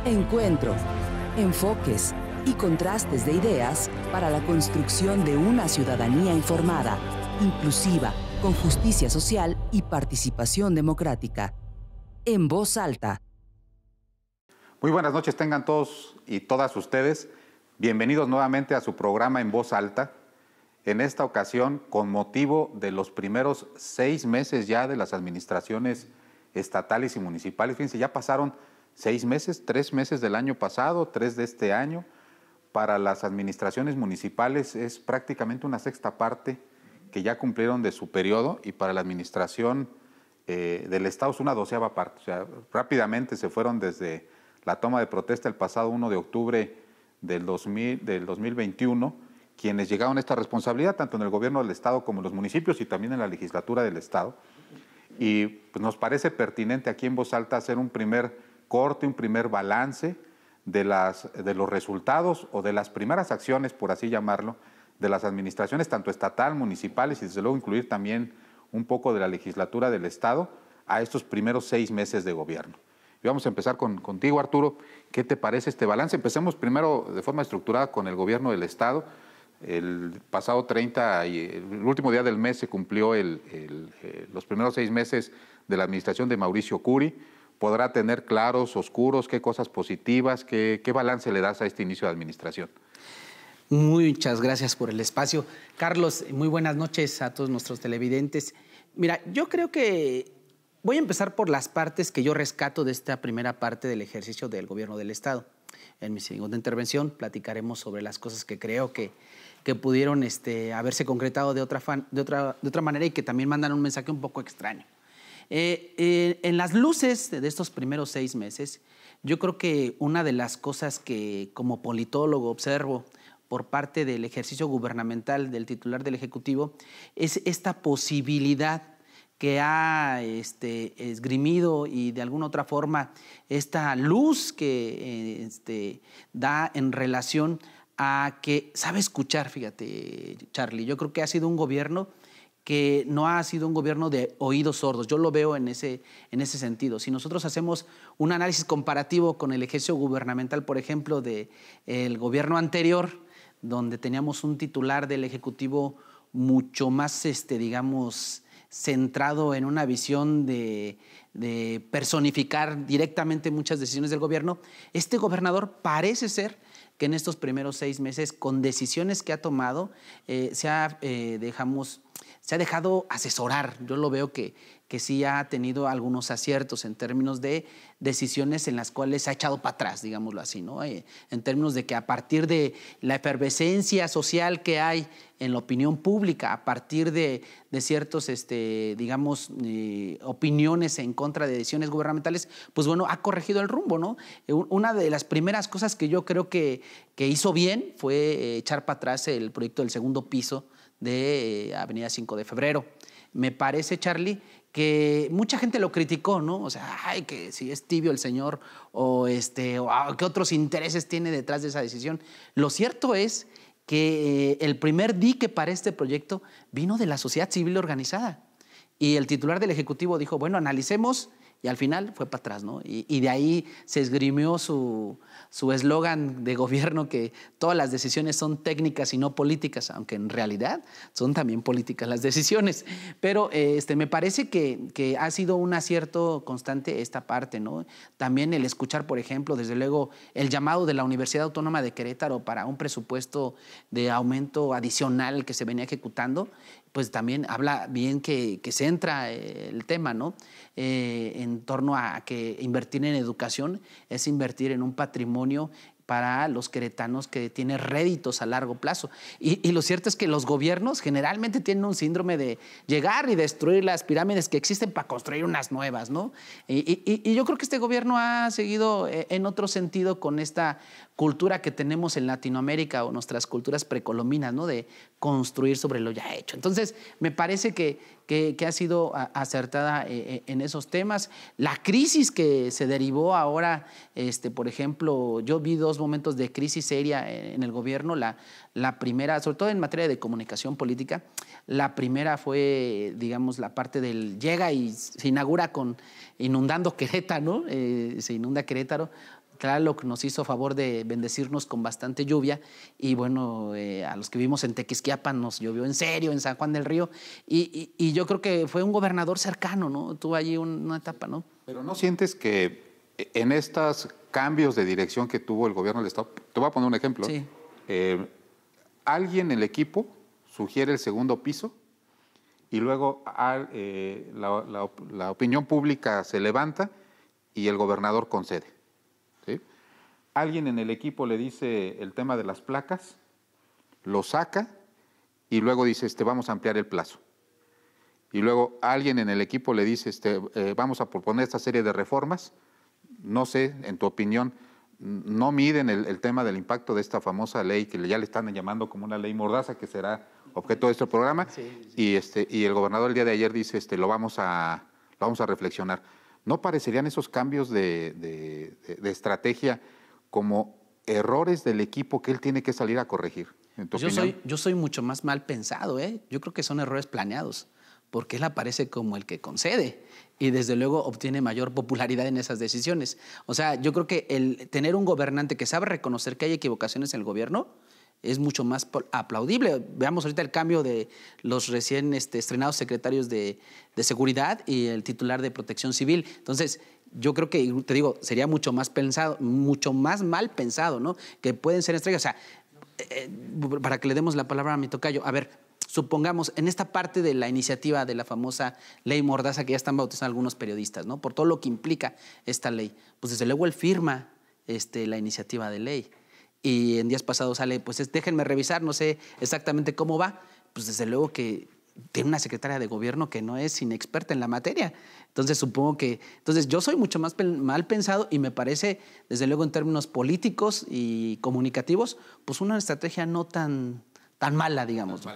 Encuentro, enfoques y contrastes de ideas para la construcción de una ciudadanía informada, inclusiva, con justicia social y participación democrática. En voz alta. Muy buenas noches tengan todos y todas ustedes. Bienvenidos nuevamente a su programa En Voz Alta. En esta ocasión, con motivo de los primeros 6 meses ya de las administraciones estatales y municipales. Fíjense, ya pasaron 6 meses, 3 meses del año pasado, 3 de este año. Para las administraciones municipales es prácticamente una sexta parte que ya cumplieron de su periodo, y para la administración del Estado es una 12ª parte. O sea, rápidamente se fueron desde la toma de protesta el pasado 1 de octubre del 2021, quienes llegaron a esta responsabilidad, tanto en el gobierno del Estado como en los municipios y también en la legislatura del Estado. Y pues, nos parece pertinente aquí en Voz Alta hacer un primer corte, un primer balance de los resultados o de las primeras acciones, por así llamarlo, de las administraciones, tanto estatal, municipales y desde luego incluir también un poco de la legislatura del Estado a estos primeros 6 meses de gobierno. Y vamos a empezar contigo, Arturo. ¿Qué te parece este balance? Empecemos primero de forma estructurada con el gobierno del Estado. El pasado 30 y el último día del mes se cumplió los primeros 6 meses de la administración de Mauricio Curi. ¿Podrá tener claros, oscuros, qué cosas positivas, qué balance le das a este inicio de administración? Muchas gracias por el espacio. Carlos, muy buenas noches a todos nuestros televidentes. Mira, yo creo que voy a empezar por las partes que yo rescato de esta primera parte del ejercicio del gobierno del Estado. En mi segunda intervención platicaremos sobre las cosas que creo que pudieron haberse concretado de otra manera y que también mandan un mensaje un poco extraño. En las luces de estos primeros 6 meses, yo creo que una de las cosas que como politólogo observo por parte del ejercicio gubernamental del titular del Ejecutivo es esta posibilidad que ha esgrimido y de alguna otra forma esta luz que da en relación a que sabe escuchar. Fíjate, Charlie, yo creo que ha sido un gobierno que no ha sido un gobierno de oídos sordos. Yo lo veo en ese sentido. Si nosotros hacemos un análisis comparativo con el ejercicio gubernamental, por ejemplo, del gobierno anterior, donde teníamos un titular del Ejecutivo mucho más, digamos, centrado en una visión de personificar directamente muchas decisiones del gobierno, este gobernador parece ser que en estos primeros 6 meses, con decisiones que ha tomado, se ha dejado asesorar. Yo lo veo que sí ha tenido algunos aciertos en términos de decisiones en las cuales se ha echado para atrás, digámoslo así, ¿no? En términos de que a partir de la efervescencia social que hay en la opinión pública, a partir de ciertos, opiniones en contra de decisiones gubernamentales, pues bueno, ha corregido el rumbo, ¿no? Una de las primeras cosas que yo creo que hizo bien fue echar para atrás el proyecto del segundo piso de Avenida 5 de Febrero. Me parece, Charlie, que mucha gente lo criticó, ¿no? O sea, ay, que si es tibio el señor o qué otros intereses tiene detrás de esa decisión. Lo cierto es que el primer dique para este proyecto vino de la sociedad civil organizada. Y el titular del Ejecutivo dijo, bueno, analicemos, y al final fue para atrás, ¿no? Y de ahí se esgrimió su eslogan de gobierno, que todas las decisiones son técnicas y no políticas, aunque en realidad son también políticas las decisiones. Pero me parece que ha sido un acierto constante esta parte, ¿no? También el escuchar, por ejemplo, desde luego, el llamado de la Universidad Autónoma de Querétaro para un presupuesto de aumento adicional que se venía ejecutando, pues también habla bien que centra el tema, ¿no? En torno a que invertir en educación es invertir en un patrimonio para los queretanos que tiene réditos a largo plazo. Y lo cierto es que los gobiernos generalmente tienen un síndrome de llegar y destruir las pirámides que existen para construir unas nuevas, ¿no? Y yo creo que este gobierno ha seguido en otro sentido con esta cultura que tenemos en Latinoamérica o nuestras culturas precolombinas, ¿no? De construir sobre lo ya hecho. Entonces, me parece que ha sido acertada en esos temas. La crisis que se derivó ahora, por ejemplo, yo vi 2 momentos de crisis seria en el gobierno. La primera, sobre todo en materia de comunicación política, la primera fue, digamos, la parte del llega y se inaugura inundando Querétaro, ¿no? Se inunda Querétaro, Tlaloc nos hizo favor de bendecirnos con bastante lluvia y bueno, a los que vivimos en Tequisquiapan nos llovió en serio, en San Juan del Río, y yo creo que fue un gobernador cercano, ¿no? Tuvo allí una etapa, ¿no? Pero ¿no sientes que en estos cambios de dirección que tuvo el gobierno del Estado, te voy a poner un ejemplo, Sí. Alguien en el equipo sugiere el segundo piso y luego la opinión pública se levanta y el gobernador concede, ¿sí? Alguien en el equipo le dice el tema de las placas, lo saca y luego dice, vamos a ampliar el plazo. Y luego alguien en el equipo le dice, vamos a proponer esta serie de reformas. No sé, en tu opinión, no miden el tema del impacto de esta famosa ley que ya le están llamando como una ley mordaza, que será objeto de este programa, sí. Y el gobernador el día de ayer dice, lo vamos a reflexionar. ¿No parecerían esos cambios de estrategia como errores del equipo que él tiene que salir a corregir? ¿En tu opinión? Yo soy mucho más mal pensado, ¿eh? Yo creo que son errores planeados, porque él aparece como el que concede y desde luego obtiene mayor popularidad en esas decisiones. O sea, yo creo que el tener un gobernante que sabe reconocer que hay equivocaciones en el gobierno es mucho más aplaudible. Veamos ahorita el cambio de los recién estrenados secretarios de Seguridad y el titular de Protección Civil. Entonces, yo creo que, te digo, sería mucho más mal pensado, ¿no? Que pueden ser estrellas. O sea, para que le demos la palabra a mi tocayo, a ver, supongamos, en esta parte de la iniciativa de la famosa ley mordaza que ya están bautizando algunos periodistas, ¿no? Por todo lo que implica esta ley. Pues desde luego él firma la iniciativa de ley. Y en días pasados sale, pues déjenme revisar, no sé exactamente cómo va. Pues desde luego que tiene una secretaria de gobierno que no es inexperta en la materia. Entonces supongo que... Entonces yo soy mucho más mal pensado y me parece, desde luego en términos políticos y comunicativos, pues una estrategia no tan mala, digamos. ¿No?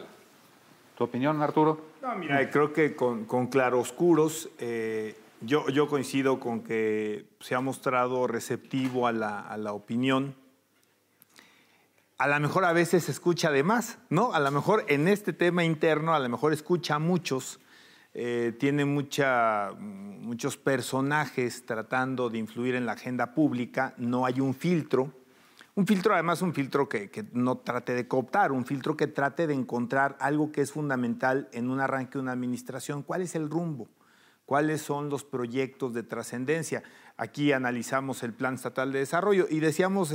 ¿Tu opinión, Arturo? No, mira, creo que con claroscuros yo coincido con que se ha mostrado receptivo a la opinión. A lo mejor a veces escucha de más, ¿no? A lo mejor en este tema interno, a lo mejor escucha a muchos, tiene muchos personajes tratando de influir en la agenda pública, no hay un filtro. Además, un filtro que no trate de cooptar, un filtro que trate de encontrar algo que es fundamental en un arranque de una administración. ¿Cuál es el rumbo? ¿Cuáles son los proyectos de trascendencia? Aquí analizamos el Plan Estatal de Desarrollo y decíamos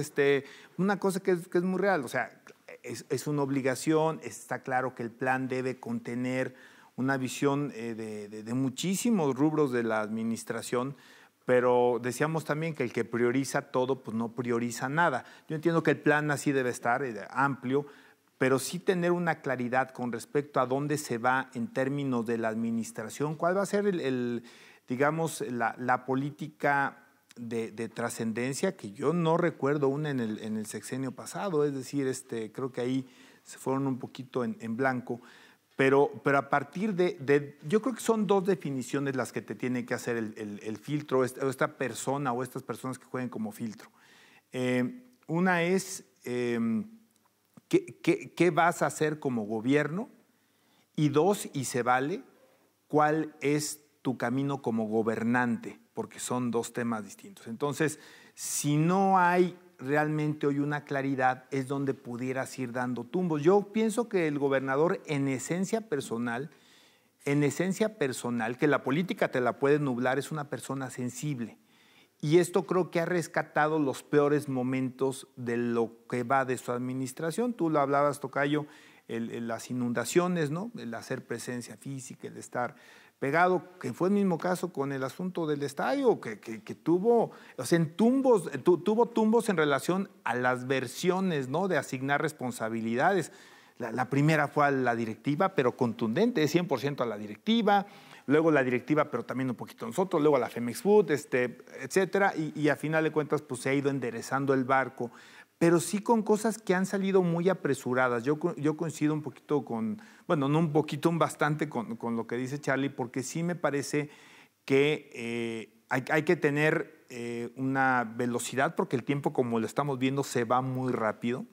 una cosa que es muy real. O sea, es una obligación, está claro que el plan debe contener una visión de muchísimos rubros de la administración, pero decíamos también que el que prioriza todo, pues no prioriza nada. Yo entiendo que el plan así debe estar, amplio, pero sí tener una claridad con respecto a dónde se va en términos de la administración, cuál va a ser digamos, la política de trascendencia, que yo no recuerdo una en el sexenio pasado, es decir, creo que ahí se fueron un poquito en blanco. Pero a partir yo creo que son dos definiciones las que te tiene que hacer el filtro, esta persona o estas personas que jueguen como filtro. Una es, ¿qué vas a hacer como gobierno? Y dos, y se vale, ¿cuál es tu camino como gobernante? Porque son dos temas distintos. Entonces, si no hay realmente hoy una claridad, es donde pudieras ir dando tumbos. Yo pienso que el gobernador en esencia personal, que la política te la puede nublar, es una persona sensible. Y esto creo que ha rescatado los peores momentos de lo que va de su administración. Tú lo hablabas, tocayo, las inundaciones, ¿no? El hacer presencia física, el estar pegado, que fue el mismo caso con el asunto del estadio, que tuvo, o sea, tuvo tumbos en relación a las versiones, ¿no? De asignar responsabilidades. La primera fue a la directiva, pero contundente, 100% a la directiva, luego la directiva, pero también un poquito a nosotros, luego a la Femex Food, etcétera, y a final de cuentas pues se ha ido enderezando el barco, pero sí con cosas que han salido muy apresuradas. Yo coincido un poquito no un poquito, bastante con lo que dice Charlie, porque sí me parece que hay que tener una velocidad, porque el tiempo, como lo estamos viendo, se va muy rápido,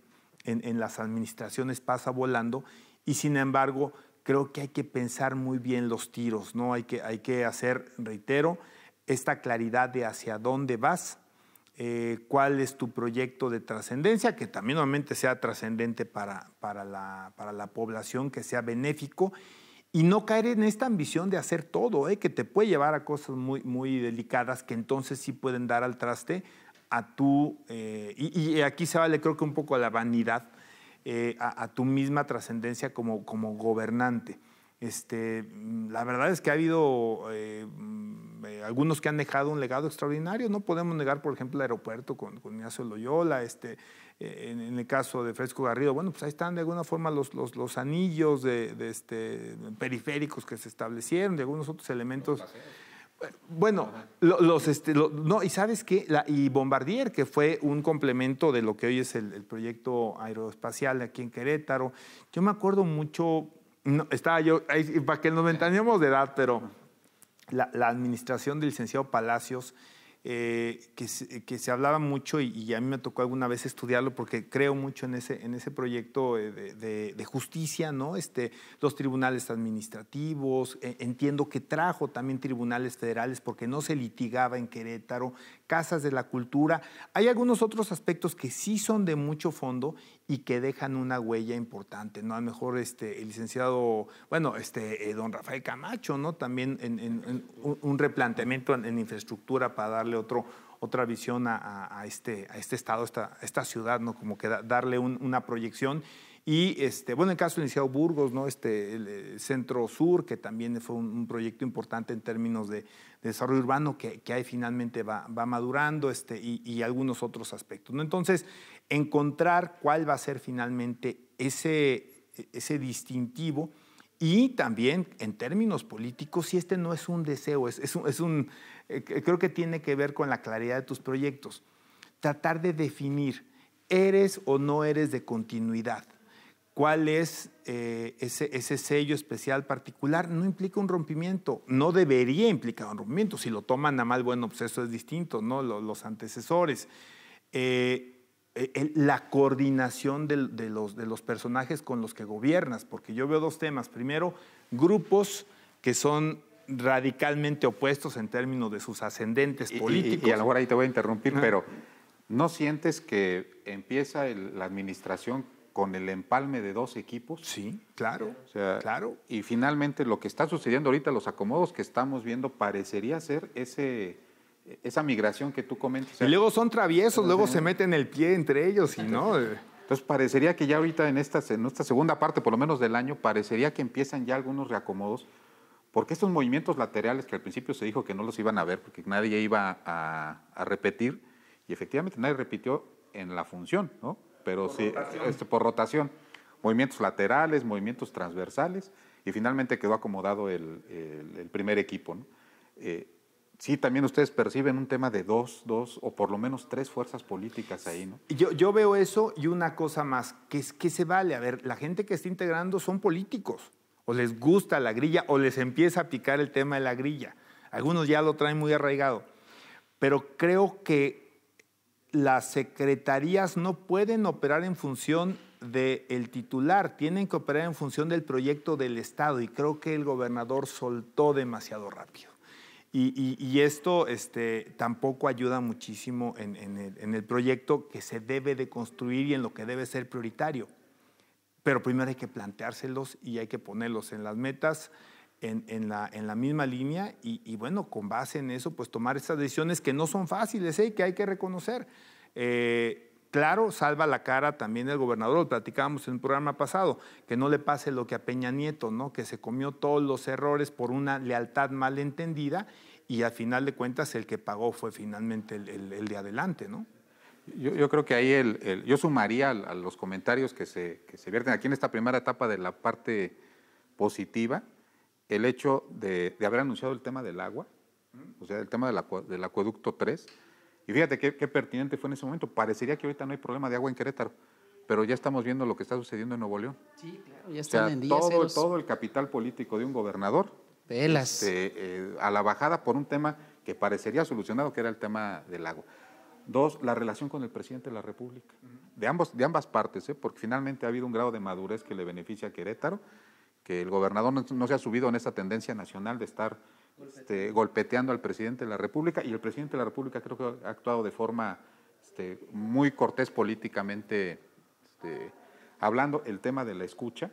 en las administraciones pasa volando, y sin embargo creo que hay que pensar muy bien los tiros, ¿no? Hay que hacer, reitero, esta claridad de hacia dónde vas, cuál es tu proyecto de trascendencia, que también obviamente sea trascendente para la población, que sea benéfico, y no caer en esta ambición de hacer todo, que te puede llevar a cosas muy, muy delicadas que entonces sí pueden dar al traste a tu, y aquí se vale creo que un poco a la vanidad, a tu misma trascendencia como gobernante. La verdad es que ha habido algunos que han dejado un legado extraordinario. No podemos negar, por ejemplo, el aeropuerto con Ignacio Loyola, en el caso de Fresco Garrido, bueno, pues ahí están de alguna forma los anillos periféricos que se establecieron, de algunos otros elementos. Bueno, no, y ¿sabes qué? Y Bombardier, que fue un complemento de lo que hoy es el proyecto aeroespacial aquí en Querétaro. Yo me acuerdo mucho, no, estaba yo, ahí, para que nos ventaneemos de edad, pero la administración del licenciado Palacios, que se hablaba mucho y a mí me tocó alguna vez estudiarlo porque creo mucho en ese proyecto de justicia, ¿no? Los tribunales administrativos, entiendo que trajo también tribunales federales porque no se litigaba en Querétaro, casas de la cultura. Hay algunos otros aspectos que sí son de mucho fondo y que dejan una huella importante, ¿no? A lo mejor el licenciado, bueno, don Rafael Camacho, ¿no? También en un replanteamiento en infraestructura para darle otra visión a este estado, a esta ciudad, ¿no? Como que darle una proyección. Y, bueno, en el caso del licenciado Burgos, ¿no? El Centro Sur, que también fue un proyecto importante en términos de desarrollo urbano, que ahí finalmente va madurando, y algunos otros aspectos, ¿no? Entonces, encontrar cuál va a ser finalmente ese distintivo, y también en términos políticos, si no es un deseo, creo que tiene que ver con la claridad de tus proyectos. Tratar de definir, ¿eres o no eres de continuidad? ¿Cuál es ese sello especial particular? No implica un rompimiento, no debería implicar un rompimiento. Si lo toman a mal, bueno, pues eso es distinto, ¿no? Los antecesores. La coordinación de los personajes con los que gobiernas, porque yo veo dos temas. Primero, grupos que son radicalmente opuestos en términos de sus ascendentes políticos. Y a lo mejor ahí te voy a interrumpir, pero ¿no sientes que empieza la administración con el empalme de dos equipos? Sí, claro, o sea, claro. Y finalmente lo que está sucediendo ahorita, los acomodos que estamos viendo, parecería ser esa migración que tú comentas. Y luego son traviesos, luego se meten el pie entre ellos y no. Entonces parecería que ya ahorita en esta segunda parte, por lo menos del año, parecería que empiezan ya algunos reacomodos, porque estos movimientos laterales que al principio se dijo que no los iban a ver, porque nadie iba a repetir, y efectivamente nadie repitió en la función, ¿no? Pero sí, por rotación. Movimientos laterales, movimientos transversales, y finalmente quedó acomodado el primer equipo, ¿no? Sí, también ustedes perciben un tema de dos o por lo menos tres fuerzas políticas ahí, ¿no? Yo veo eso y una cosa más, que se vale. A ver, la gente que está integrando son políticos, o les gusta la grilla, o les empieza a picar el tema de la grilla. Algunos ya lo traen muy arraigado. Pero creo que las secretarías no pueden operar en función del titular, tienen que operar en función del proyecto del Estado, y creo que el gobernador soltó demasiado rápido. Y esto tampoco ayuda muchísimo en el proyecto que se debe de construir y en lo que debe ser prioritario. Pero primero hay que planteárselos y hay que ponerlos en las metas, en la misma línea, y bueno, con base en eso, pues tomar estas decisiones que no son fáciles, que hay que reconocer. Claro, salva la cara también el gobernador, lo platicábamos en un programa pasado, que no le pase lo que a Peña Nieto, ¿no? Que se comió todos los errores por una lealtad mal entendida, y al final de cuentas el que pagó fue finalmente el de adelante, ¿no? Yo creo que ahí yo sumaría a los comentarios que se vierten aquí en esta primera etapa de la parte positiva, el hecho de haber anunciado el tema del agua, o sea, el tema del acueducto 3. Y fíjate qué pertinente fue en ese momento. Parecería que ahorita no hay problema de agua en Querétaro, pero ya estamos viendo lo que está sucediendo en Nuevo León. Sí, claro, ya están en días todo el capital político de un gobernador velas a la bajada por un tema que parecería solucionado, que era el tema del agua. Dos, la relación con el presidente de la República, de ambas partes, porque finalmente ha habido un grado de madurez que le beneficia a Querétaro, que el gobernador no se ha subido en esa tendencia nacional de estar golpeteando al presidente de la República, y el presidente de la República creo que ha actuado de forma muy cortés políticamente, hablando el tema de la escucha,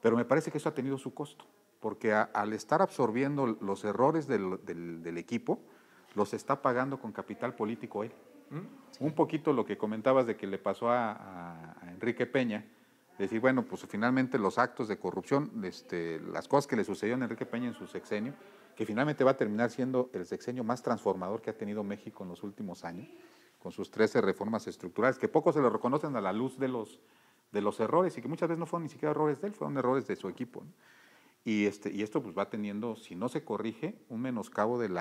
pero me parece que eso ha tenido su costo, porque al estar absorbiendo los errores del equipo, los está pagando con capital político él. Sí. Un poquito lo que comentabas de que le pasó a Enrique Peña, decir, bueno, pues finalmente los actos de corrupción, las cosas que le sucedieron a Enrique Peña en su sexenio, que finalmente va a terminar siendo el sexenio más transformador que ha tenido México en los últimos años, con sus 13 reformas estructurales, que poco se le reconocen a la luz de los errores, y que muchas veces no fueron ni siquiera errores de él, fueron errores de su equipo, ¿no? Y esto pues va teniendo, si no se corrige, un menoscabo del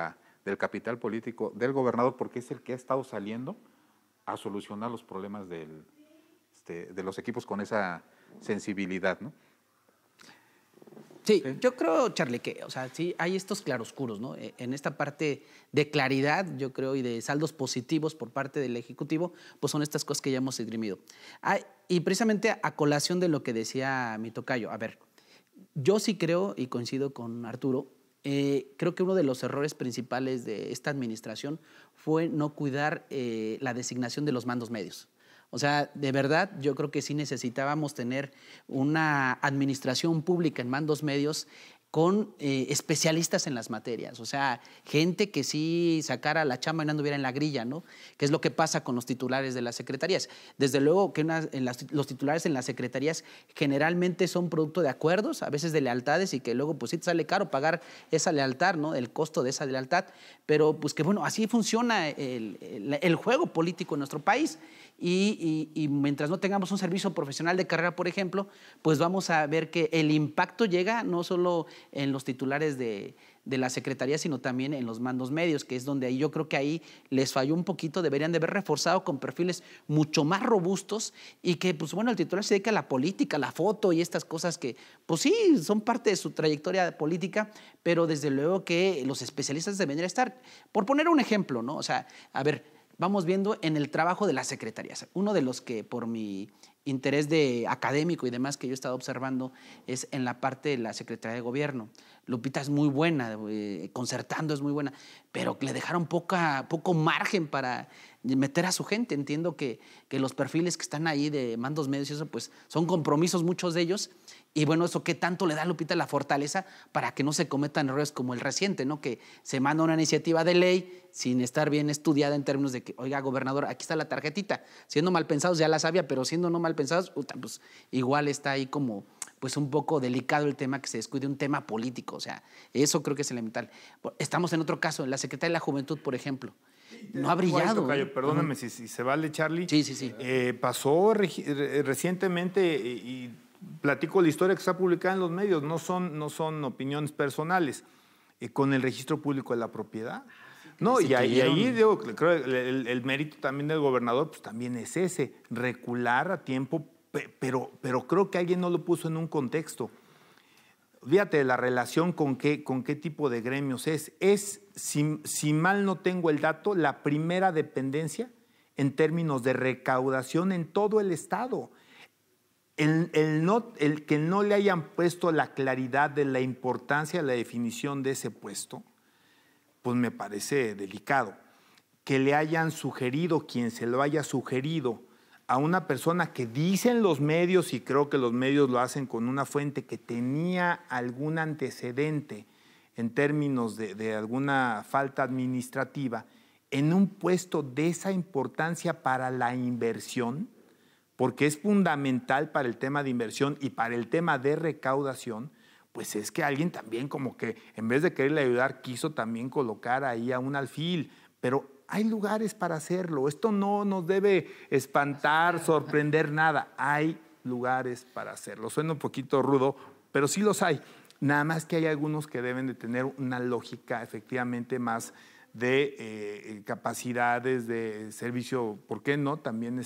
capital político del gobernador, porque es el que ha estado saliendo a solucionar los problemas de los equipos con esa sensibilidad, ¿no? Sí, yo creo, Charlie, que, o sea, sí hay estos claroscuros, ¿no? En esta parte de claridad, yo creo, y de saldos positivos por parte del Ejecutivo, pues son estas cosas que ya hemos esgrimido. Y precisamente a colación de lo que decía mi tocayo, a ver, yo sí creo, y coincido con Arturo, creo que uno de los errores principales de esta administración fue no cuidar la designación de los mandos medios. O sea, de verdad, yo creo que sí necesitábamos tener una administración pública en mandos medios con especialistas en las materias, o sea, gente que sí sacara la chamba y no anduviera en la grilla, ¿no? Que es lo que pasa con los titulares de las secretarías. Desde luego que los titulares en las secretarías generalmente son producto de acuerdos, a veces de lealtades, y que luego pues sí te sale caro pagar esa lealtad, ¿no? El costo de esa lealtad, pero pues que bueno, así funciona el juego político en nuestro país. Y mientras no tengamos un servicio profesional de carrera, por ejemplo, pues vamos a ver que el impacto llega no solo en los titulares de la Secretaría, sino también en los mandos medios, que es donde yo creo que ahí les falló un poquito, deberían de haber reforzado con perfiles mucho más robustos, y que, pues bueno, el titular se dedica a la política, a la foto y estas cosas que, pues sí, son parte de su trayectoria política, pero desde luego que los especialistas deberían estar. Por poner un ejemplo, ¿no? O sea, a ver, vamos viendo en el trabajo de las secretarías. Uno de los que por mi interés académico y demás que yo he estado observando es en la parte de la Secretaría de Gobierno. Lupita es muy buena, concertando es muy buena, pero le dejaron poco margen para meter a su gente. Entiendo que los perfiles que están ahí de mandos medios y eso, pues son compromisos muchos de ellos. Y bueno, eso qué tanto le da a Lupita la fortaleza para que no se cometan errores como el reciente, ¿no? Que se manda una iniciativa de ley sin estar bien estudiada en términos de que, oiga, gobernador, aquí está la tarjetita. Siendo mal pensados, ya la sabía, pero siendo no mal pensados, pues igual está ahí como pues un poco delicado el tema, que se descuide un tema político. O sea, eso creo que es elemental. Estamos en otro caso, en la Secretaría de la Juventud, por ejemplo. No ha brillado. Perdóname si se vale, Charlie. Sí. Pasó recientemente y platico la historia que está publicada en los medios, no son opiniones personales, con el registro público de la propiedad. No, y ahí digo, creo el mérito también del gobernador pues también es ese, recular a tiempo, pero creo que alguien no lo puso en un contexto. Fíjate, la relación con qué tipo de gremios es si mal no tengo el dato, la primera dependencia en términos de recaudación en todo el estado. El que no le hayan puesto la claridad de la importancia de la definición de ese puesto, pues me parece delicado. Que le hayan sugerido, quien se lo haya sugerido, a una persona que dicen los medios, y creo que los medios lo hacen con una fuente que tenía algún antecedente en términos de alguna falta administrativa, en un puesto de esa importancia para la inversión, porque es fundamental para el tema de inversión y para el tema de recaudación, pues es que alguien también como que en vez de quererle ayudar quiso también colocar ahí a un alfil, pero hay lugares para hacerlo. Esto no nos debe espantar, sorprender nada. Hay lugares para hacerlo. Suena un poquito rudo, pero sí los hay. Nada más que hay algunos que deben de tener una lógica efectivamente más de capacidades de servicio, ¿por qué no? También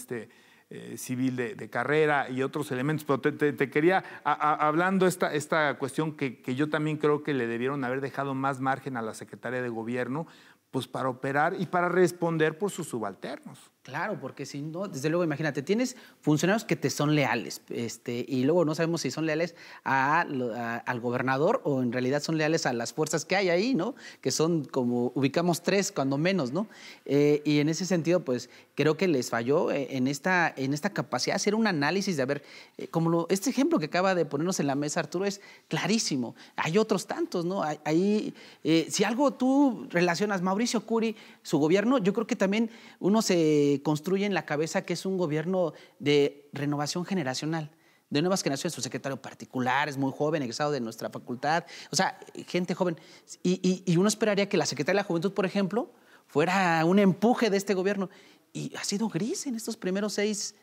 civil de carrera y otros elementos. Pero te quería, hablando esta cuestión que yo también creo que le debieron haber dejado más margen a la Secretaría de Gobierno, pues para operar y para responder por sus subalternos. Claro, porque si no, desde luego, imagínate, tienes funcionarios que te son leales, y luego no sabemos si son leales al gobernador o en realidad son leales a las fuerzas que hay ahí, ¿no? Que son como, ubicamos 3 cuando menos, ¿no? Y en ese sentido, pues, creo que les falló en esta capacidad de hacer un análisis de, a ver, este ejemplo que acaba de ponernos en la mesa Arturo es clarísimo. Hay otros tantos, ¿no? Si algo tú relacionas, Mauricio Curi, su gobierno, yo creo que también uno se construye en la cabeza que es un gobierno de renovación generacional, de nuevas generaciones. Su secretario particular es muy joven, egresado de nuestra facultad, o sea, gente joven. Y uno esperaría que la Secretaría de la Juventud, por ejemplo, fuera un empuje de este gobierno. Y ha sido gris en estos primeros 6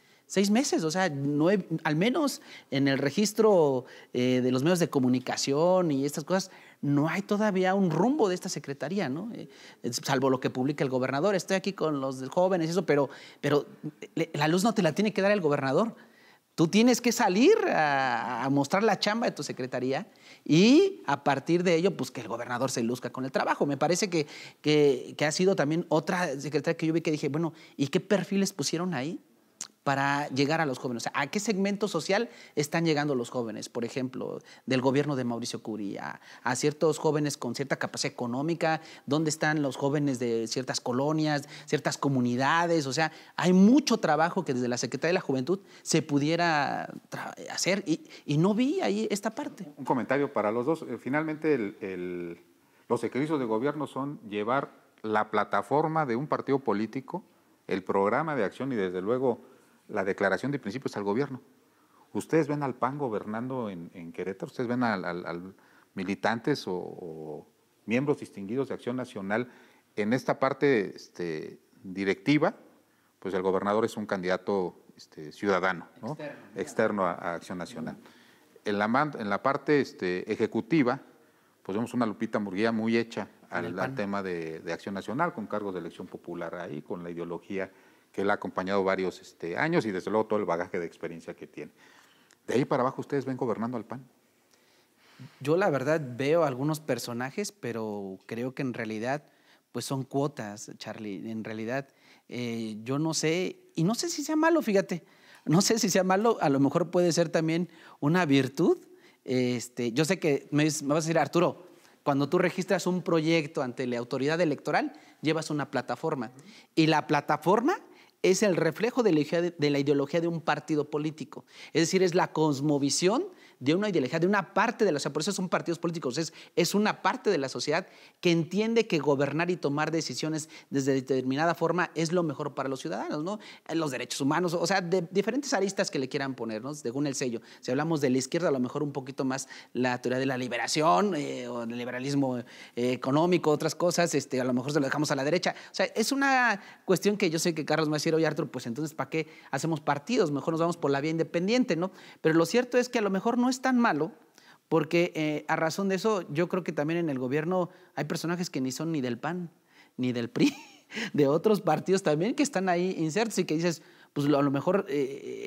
meses, o sea, al menos en el registro de los medios de comunicación y estas cosas, no hay todavía un rumbo de esta secretaría, ¿no? Salvo lo que publica el gobernador. Estoy aquí con los jóvenes y eso, pero la luz no te la tiene que dar el gobernador. Tú tienes que salir a mostrar la chamba de tu secretaría y a partir de ello, pues que el gobernador se luzca con el trabajo. Me parece que ha sido también otra secretaria que yo vi que dije, bueno, ¿y qué perfiles pusieron ahí para llegar a los jóvenes? O sea, ¿a qué segmento social están llegando los jóvenes? Por ejemplo, del gobierno de Mauricio Curi, a ciertos jóvenes con cierta capacidad económica. ¿Dónde están los jóvenes de ciertas colonias, ciertas comunidades? O sea, hay mucho trabajo que desde la Secretaría de la Juventud se pudiera hacer y no vi ahí esta parte. Un comentario para los dos. Finalmente, los ejercicios de gobierno son llevar la plataforma de un partido político, el programa de acción y desde luego la declaración de principios al gobierno. Ustedes ven al PAN gobernando en Querétaro, ustedes ven al militantes o miembros distinguidos de Acción Nacional en esta parte directiva, pues el gobernador es un candidato ciudadano, ¿no? Externo a Acción Nacional. En la parte ejecutiva, pues vemos una Lupita Murguía muy hecha al tema de Acción Nacional, con cargos de elección popular ahí, con la ideología que le ha acompañado varios años y desde luego todo el bagaje de experiencia que tiene. De ahí para abajo, ¿ustedes ven gobernando al PAN? Yo la verdad veo algunos personajes, pero creo que en realidad pues son cuotas, Charlie. En realidad yo no sé, y no sé si sea malo, fíjate, no sé si sea malo, a lo mejor puede ser también una virtud. Yo sé que me vas a decir, Arturo, cuando tú registras un proyecto ante la autoridad electoral, llevas una plataforma. Y la plataforma es el reflejo de la ideología de un partido político. Es decir, es la cosmovisión de una ideología, de una parte de la sociedad. Por eso son partidos políticos. Es una parte de la sociedad que entiende que gobernar y tomar decisiones desde determinada forma es lo mejor para los ciudadanos, ¿no? Los derechos humanos, o sea, de diferentes aristas que le quieran poner, ¿no? Según el sello. Si hablamos de la izquierda, a lo mejor un poquito más la teoría de la liberación o el liberalismo económico, otras cosas, a lo mejor se lo dejamos a la derecha. O sea, es una cuestión que yo sé que Carlos me va a decir, oye, Arturo, pues entonces, ¿para qué hacemos partidos? Mejor nos vamos por la vía independiente, ¿no? Pero lo cierto es que a lo mejor no es tan malo, porque a razón de eso, yo creo que también en el gobierno hay personajes que ni son ni del PAN, ni del PRI, de otros partidos también que están ahí insertos y que dices, pues a lo mejor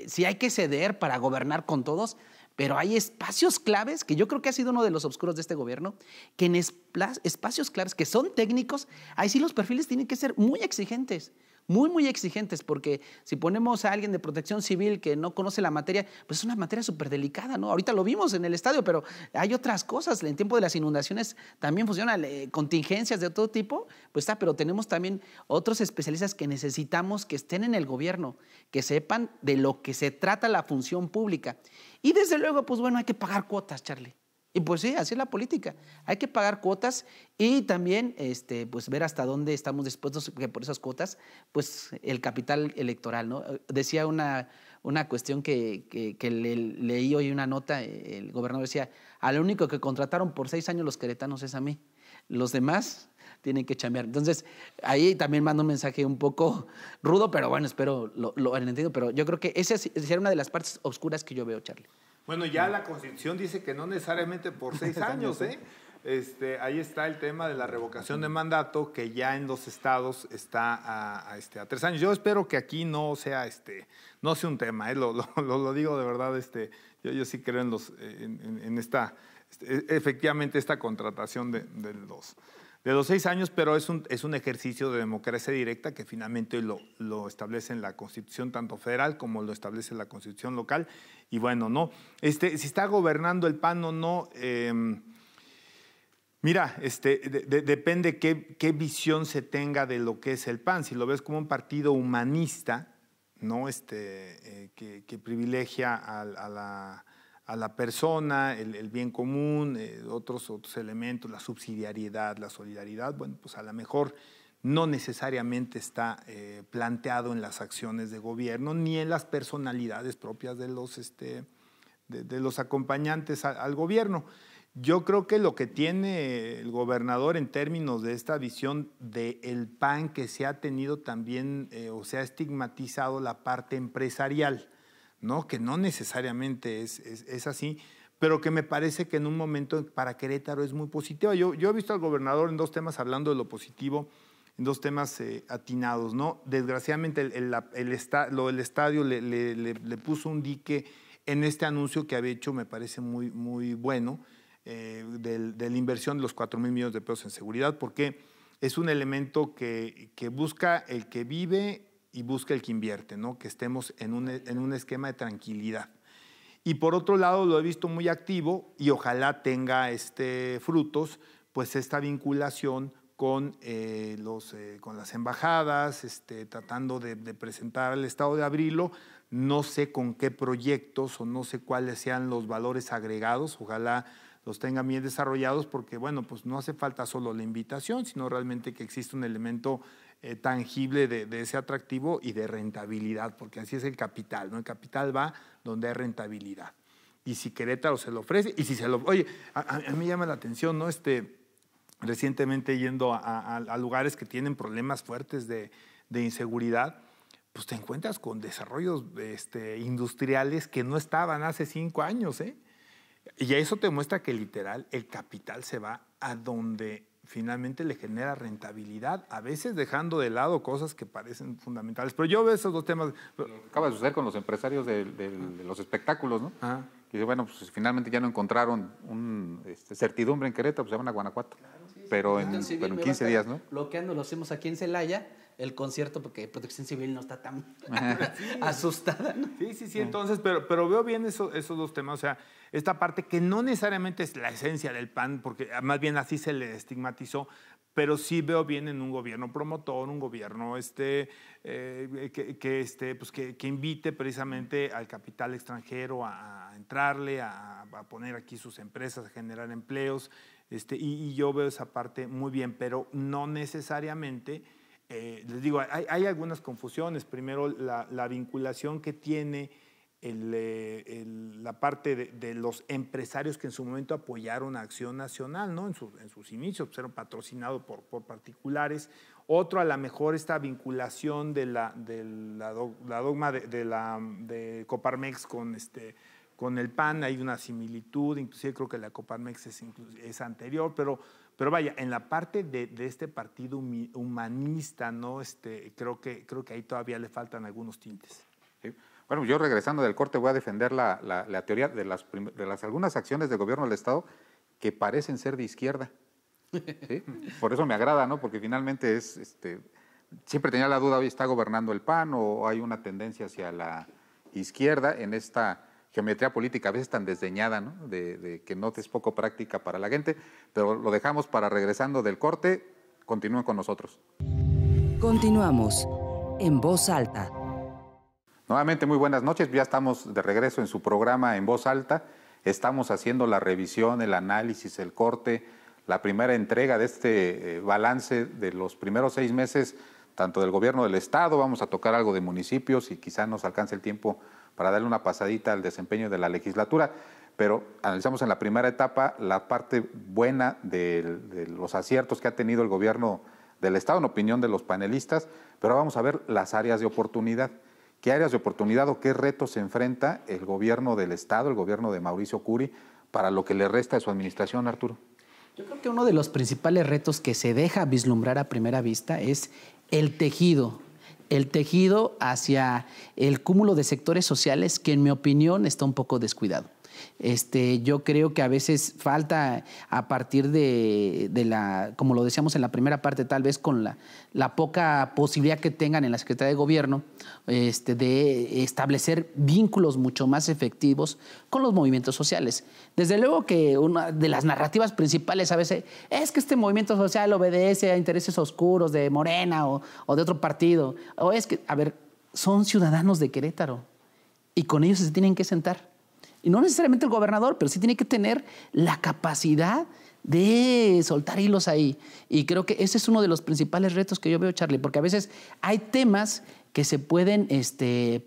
sí hay que ceder para gobernar con todos, pero hay espacios claves, que yo creo que ha sido uno de los obscuros de este gobierno, que en espacios claves que son técnicos, ahí sí los perfiles tienen que ser muy exigentes. Muy, muy exigentes, porque si ponemos a alguien de protección civil que no conoce la materia, pues es una materia súper delicada, ¿no? Ahorita lo vimos en el estadio, pero hay otras cosas. En tiempo de las inundaciones también funcionan contingencias de todo tipo, pues está, pero tenemos también otros especialistas que necesitamos que estén en el gobierno, que sepan de lo que se trata la función pública. Y desde luego, pues bueno, hay que pagar cuotas, Charlie. Y pues sí, así es la política. Hay que pagar cuotas y también pues ver hasta dónde estamos dispuestos, que por esas cuotas, pues el capital electoral, ¿no? Decía una cuestión que leí hoy una nota, el gobernador decía, al único que contrataron por 6 años los queretanos es a mí. Los demás tienen que chambear. Entonces, ahí también mando un mensaje un poco rudo, pero bueno, espero lo hayan entendido. Pero yo creo que esa sería una de las partes oscuras que yo veo, Charlie. Bueno, ya la Constitución dice que no necesariamente por 6 años, ¿eh? Ahí está el tema de la revocación de mandato, que ya en los estados está a 3 años. Yo espero que aquí no sea un tema, lo digo de verdad. Yo sí creo en esta, efectivamente, esta contratación de de los 6 años, pero es un ejercicio de democracia directa que finalmente lo establece en la Constitución tanto federal como lo establece la Constitución local. Y bueno, no, si está gobernando el PAN o no, mira, depende qué visión se tenga de lo que es el PAN. Si lo ves como un partido humanista, ¿no? Que privilegia a la persona, el bien común, otros elementos, la subsidiariedad, la solidaridad, bueno, pues a lo mejor no necesariamente está planteado en las acciones de gobierno ni en las personalidades propias de los acompañantes al gobierno. Yo creo que lo que tiene el gobernador en términos de esta visión del PAN que se ha tenido también o se ha estigmatizado la parte empresarial, ¿no? Que no necesariamente es así, pero que me parece que en un momento para Querétaro es muy positiva. Yo he visto al gobernador en 2 temas hablando de lo positivo, en 2 temas atinados, ¿no? Desgraciadamente el estadio le puso un dique en este anuncio que había hecho, me parece muy, muy bueno, de la inversión de los 4,000 millones de pesos en seguridad, porque es un elemento que busca el que vive y busca el que invierte, ¿no? Que estemos en un esquema de tranquilidad. Y por otro lado lo he visto muy activo y ojalá tenga frutos, pues esta vinculación con las embajadas, tratando de presentar el estado de abrirlo. No sé con qué proyectos o no sé cuáles sean los valores agregados, ojalá los tengan bien desarrollados, porque bueno, pues no hace falta solo la invitación, sino realmente que existe un elemento tangible de ese atractivo y de rentabilidad, porque así es el capital, ¿no? El capital va donde hay rentabilidad. Y si Querétaro se lo ofrece, y si se lo... Oye, a mí llama la atención, ¿no? Recientemente yendo a lugares que tienen problemas fuertes de inseguridad, pues te encuentras con desarrollos industriales que no estaban hace 5 años, ¿eh? Y eso te muestra que literal el capital se va a donde finalmente le genera rentabilidad, a veces dejando de lado cosas que parecen fundamentales. Pero yo veo esos 2 temas. Acaba de suceder con los empresarios de los espectáculos, ¿no? Ajá. Que dice, bueno, pues finalmente ya no encontraron certidumbre en Querétaro, pues se van a Guanajuato. Claro, sí, pero en 15 días, ¿no? Bloqueando, lo hacemos aquí en Celaya, el concierto, porque Protección Civil no está tan asustada, ¿no? Sí, entonces, pero veo bien esos 2 temas, o sea, esta parte que no necesariamente es la esencia del PAN, porque más bien así se le estigmatizó, pero sí veo bien en un gobierno promotor, un gobierno que invite precisamente al capital extranjero a entrarle, a poner aquí sus empresas, a generar empleos, y yo veo esa parte muy bien, pero no necesariamente, les digo, hay algunas confusiones. Primero, la vinculación que tiene la parte de los empresarios que en su momento apoyaron a Acción Nacional, ¿no? En sus inicios, pues, eran patrocinados por particulares. Otro, a lo mejor, esta vinculación de la dogma de Coparmex con el PAN. Hay una similitud, inclusive creo que la Coparmex es anterior, pero vaya, en la parte de este partido humanista, ¿no? Creo que ahí todavía le faltan algunos tintes. Sí. Bueno, yo regresando del corte voy a defender la teoría de las algunas acciones del gobierno del Estado que parecen ser de izquierda. ¿Sí? Por eso me agrada, ¿no? Porque finalmente siempre tenía la duda, ¿hoy está gobernando el PAN o hay una tendencia hacia la izquierda en esta geometría política a veces tan desdeñada, ¿no? De que no es poco práctica para la gente, pero lo dejamos para regresando del corte. Continúen con nosotros. Continuamos en Voz Alta. Nuevamente, muy buenas noches. Ya estamos de regreso en su programa En Voz Alta. Estamos haciendo la revisión, el análisis, el corte, la primera entrega de este balance de los primeros 6 meses, tanto del gobierno del Estado. Vamos a tocar algo de municipios y quizá nos alcance el tiempo para darle una pasadita al desempeño de la legislatura. Pero analizamos en la primera etapa la parte buena de los aciertos que ha tenido el gobierno del Estado, en opinión de los panelistas. Pero vamos a ver las áreas de oportunidad. ¿Qué áreas de oportunidad o qué retos se enfrenta el gobierno del Estado, el gobierno de Mauricio Curi, para lo que le resta de su administración, Arturo? Yo creo que uno de los principales retos que se deja vislumbrar a primera vista es el tejido hacia el cúmulo de sectores sociales que, en mi opinión, está un poco descuidado. yo creo que a veces falta a partir de la, como lo decíamos en la primera parte, tal vez con la poca posibilidad que tengan en la Secretaría de Gobierno, de establecer vínculos mucho más efectivos con los movimientos sociales. Desde luego que una de las narrativas principales a veces es que este movimiento social obedece a intereses oscuros de Morena o de otro partido, o es que, a ver, son ciudadanos de Querétaro y con ellos se tienen que sentar. Y no necesariamente el gobernador, pero sí tiene que tener la capacidad de soltar hilos ahí. Y creo que ese es uno de los principales retos que yo veo, Charlie, porque a veces hay temas que se pueden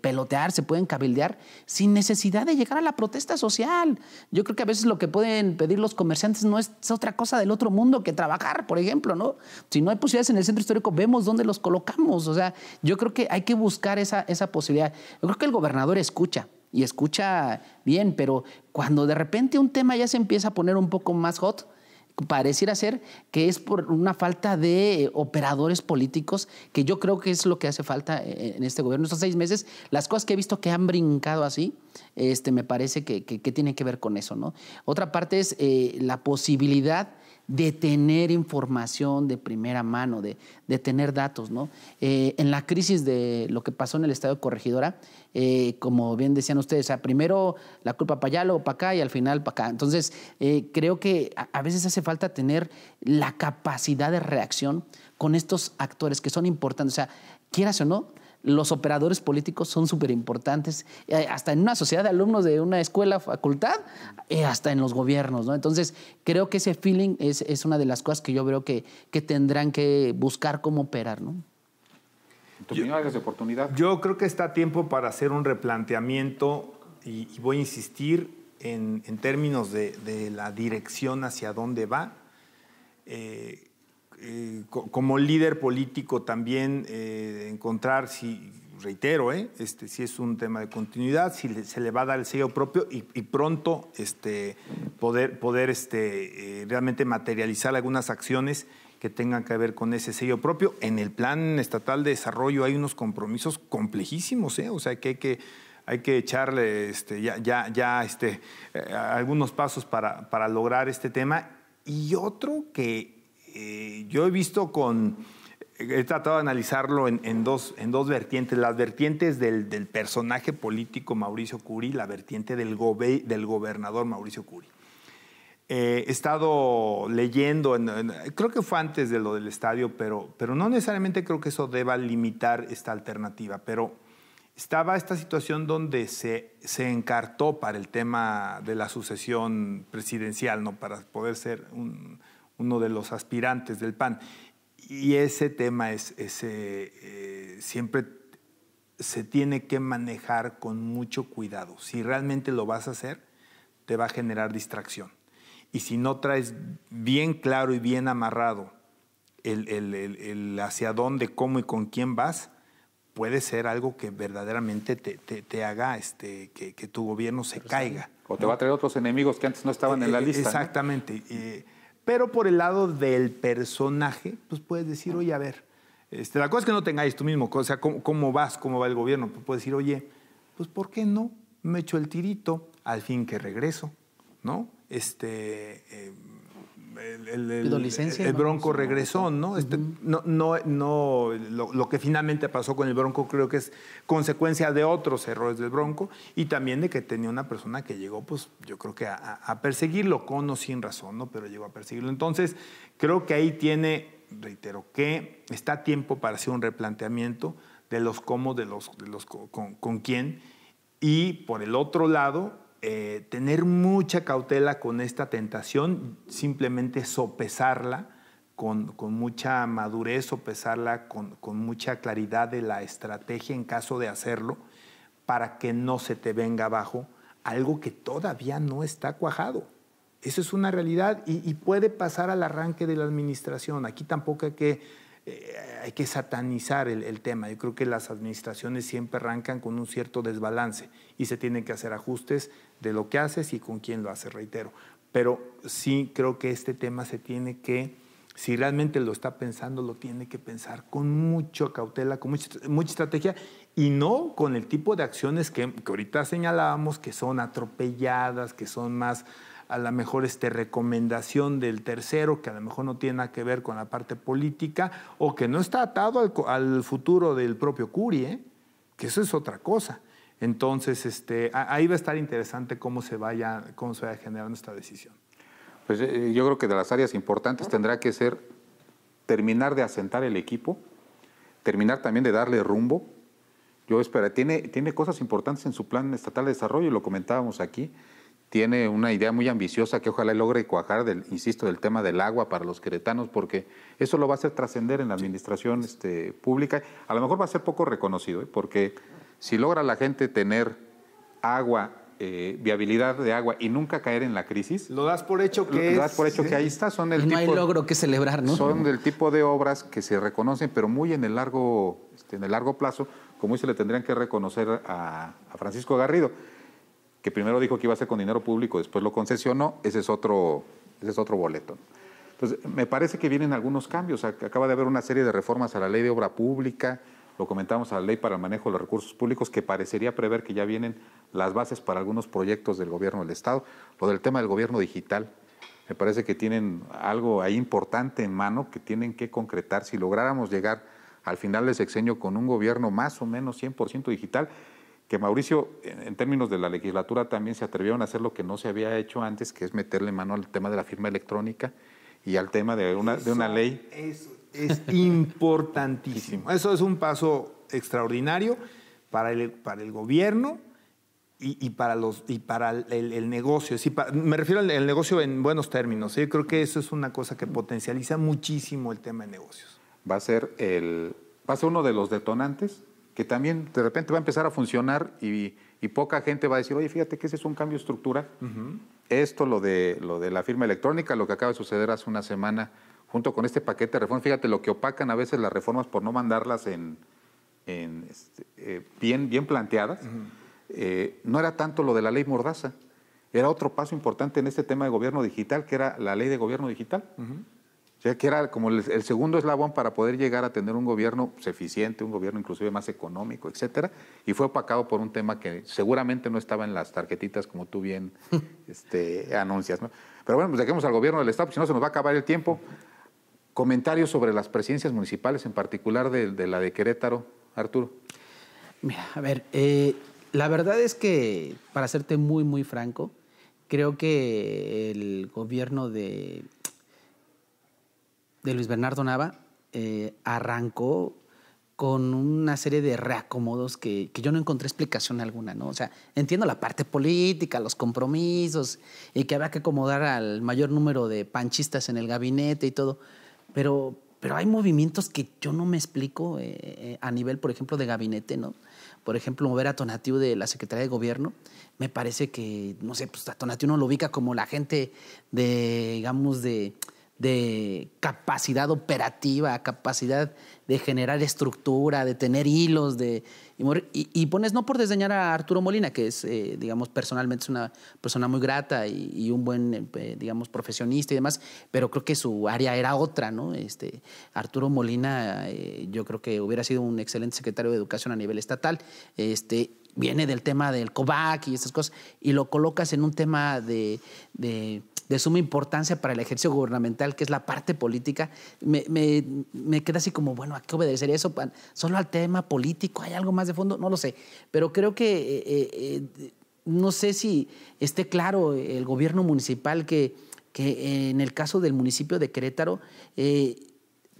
pelotear, se pueden cabildear sin necesidad de llegar a la protesta social. Yo creo que a veces lo que pueden pedir los comerciantes no es otra cosa del otro mundo que trabajar, por ejemplo, ¿no? Si no hay posibilidades en el centro histórico, vemos dónde los colocamos. O sea, yo creo que hay que buscar esa posibilidad. Yo creo que el gobernador escucha, y escucha bien, pero cuando de repente un tema ya se empieza a poner un poco más hot, pareciera ser que es por una falta de operadores políticos, que yo creo que es lo que hace falta en este gobierno. Estos 6 meses, las cosas que he visto que han brincado así, me parece que tiene que ver con eso, ¿no? Otra parte es la posibilidad de tener información de primera mano, de tener datos, ¿no? En la crisis de lo que pasó en el estado de Corregidora, como bien decían ustedes, o sea, primero la culpa para allá, luego para acá y al final para acá. Entonces, creo que a veces hace falta tener la capacidad de reacción con estos actores que son importantes. O sea, quieras o no, los operadores políticos son súper importantes, hasta en una sociedad de alumnos de una escuela, facultad, hasta en los gobiernos, ¿no? Entonces, creo que ese feeling es una de las cosas que yo veo que tendrán que buscar cómo operar, ¿no? ¿Tu opinión, áreas de oportunidad? Yo creo que está a tiempo para hacer un replanteamiento y voy a insistir en términos de la dirección hacia dónde va. Como líder político también encontrar, reitero, si es un tema de continuidad, si se le va a dar el sello propio y pronto poder realmente materializar algunas acciones que tengan que ver con ese sello propio. En el Plan Estatal de Desarrollo hay unos compromisos complejísimos, o sea que hay que echarle algunos pasos para lograr este tema. Y otro que yo he visto he tratado de analizarlo en dos vertientes, las vertientes del personaje político Mauricio Curi, la vertiente del gobernador Mauricio Curi. He estado leyendo, creo que fue antes de lo del estadio, pero no necesariamente creo que eso deba limitar esta alternativa, pero estaba esta situación donde se encartó para el tema de la sucesión presidencial, ¿no? Para poder ser uno de los aspirantes del PAN. Y ese tema siempre se tiene que manejar con mucho cuidado. Si realmente lo vas a hacer, te va a generar distracción. Y si no traes bien claro y bien amarrado el hacia dónde, cómo y con quién vas, puede ser algo que verdaderamente te haga que tu gobierno se caiga. O te va a traer otros enemigos que antes no estaban en la lista. Exactamente. ¿No? Pero por el lado del personaje, pues puedes decir, oye, a ver, la cosa es que no tengáis tú mismo, o sea, ¿cómo va el gobierno? Pues puedes decir, oye, pues ¿por qué no? Me echo el tirito, al fin que regreso, ¿no? El Bronco regresó, ¿no? Lo que finalmente pasó con el Bronco creo que es consecuencia de otros errores del Bronco y también de que tenía una persona que llegó, pues yo creo que a perseguirlo con o sin razón, ¿no? Pero llegó a perseguirlo. Entonces, creo que ahí reitero, que está a tiempo para hacer un replanteamiento de los cómo, de los con quién. Y por el otro lado, tener mucha cautela con esta tentación, simplemente sopesarla con mucha madurez, sopesarla con mucha claridad de la estrategia en caso de hacerlo, para que no se te venga abajo algo que todavía no está cuajado. Eso es una realidad y puede pasar al arranque de la administración. Aquí tampoco hay que satanizar el tema. Yo creo que las administraciones siempre arrancan con un cierto desbalance y se tienen que hacer ajustes de lo que haces y con quién lo haces, reitero. Pero sí creo que este tema se tiene que, si realmente lo está pensando, lo tiene que pensar con mucha cautela, con mucha estrategia y no con el tipo de acciones que ahorita señalábamos, que son atropelladas, que son más a lo mejor recomendación del tercero, que a lo mejor no tiene nada que ver con la parte política, o que no está atado al futuro del propio Curi, que eso es otra cosa. Entonces, ahí va a estar interesante cómo se vaya generando esta decisión. Pues yo creo que de las áreas importantes tendrá que ser terminar de asentar el equipo, terminar también de darle rumbo. Yo espero, tiene cosas importantes en su plan estatal de desarrollo, y lo comentábamos aquí. Tiene una idea muy ambiciosa que ojalá logre cuajar, insisto, del tema del agua para los queretanos, porque eso lo va a hacer trascender en la administración pública. A lo mejor va a ser poco reconocido, porque si logra la gente tener agua, viabilidad de agua y nunca caer en la crisis, lo das por hecho que lo das por hecho que ahí está. Son el y no hay logro que celebrar, ¿no? Son del tipo de obras que se reconocen, pero muy en el largo plazo, como se le tendrían que reconocer a Francisco Garrido, que primero dijo que iba a ser con dinero público, después lo concesionó. Ese es otro boleto. Entonces, me parece que vienen algunos cambios. Acaba de haber una serie de reformas a la ley de obra pública, lo comentamos, a la ley para el manejo de los recursos públicos, que parecería prever que ya vienen las bases para algunos proyectos del gobierno del Estado. Lo del tema del gobierno digital, me parece que tienen algo ahí importante en mano que tienen que concretar. Si lográramos llegar al final del sexenio con un gobierno más o menos 100% digital, que Mauricio, en términos de la legislatura, también se atrevieron a hacer lo que no se había hecho antes, que es meterle mano al tema de la firma electrónica y al tema de una ley. Eso es importantísimo. Eso es un paso extraordinario para el gobierno y para el negocio. Sí, me refiero al negocio en buenos términos. Yo creo que eso es una cosa que potencializa muchísimo el tema de negocios. Va a ser uno de los detonantes que también de repente va a empezar a funcionar y poca gente va a decir, oye, fíjate que ese es un cambio estructural. Esto, lo de la firma electrónica, lo que acaba de suceder hace una semana, junto con este paquete de reformas, fíjate lo que opacan a veces las reformas por no mandarlas bien planteadas. No era tanto lo de la ley Mordaza, era otro paso importante en este tema de gobierno digital, que era la ley de gobierno digital. O sea, que era como el segundo eslabón para poder llegar a tener un gobierno eficiente, un gobierno inclusive más económico, etcétera, y fue opacado por un tema que seguramente no estaba en las tarjetitas como tú bien anuncias, ¿no? Pero bueno, pues dejemos al gobierno del Estado, porque si no se nos va a acabar el tiempo. Comentarios sobre las presidencias municipales, en particular de la de Querétaro, Arturo. Mira, a ver, la verdad es que, para serte muy, muy franco, creo que el gobierno de Luis Bernardo Nava arrancó con una serie de reacomodos que yo no encontré explicación alguna, ¿no? O sea, entiendo la parte política, los compromisos, y que había que acomodar al mayor número de panchistas en el gabinete y todo, pero hay movimientos que yo no me explico a nivel, por ejemplo, de gabinete, ¿no? Por ejemplo, mover a Tonatiuh de la Secretaría de Gobierno, me parece que, no sé, pues a Tonatiuh uno lo ubica como la gente digamos, de capacidad operativa, capacidad de generar estructura, de tener hilos, y pones, no por desdeñar a Arturo Molina, que es, digamos, personalmente es una persona muy grata y un buen, digamos, profesionista y demás, pero creo que su área era otra, ¿no? Arturo Molina, yo creo que hubiera sido un excelente secretario de Educación a nivel estatal. Viene del tema del COVAC y estas cosas, y lo colocas en un tema de suma importancia para el ejercicio gubernamental, que es la parte política. Me queda así como, bueno, ¿a qué obedecería eso? ¿Solo al tema político? ¿Hay algo más de fondo? No lo sé. Pero creo que no sé si esté claro el gobierno municipal que en el caso del municipio de Querétaro,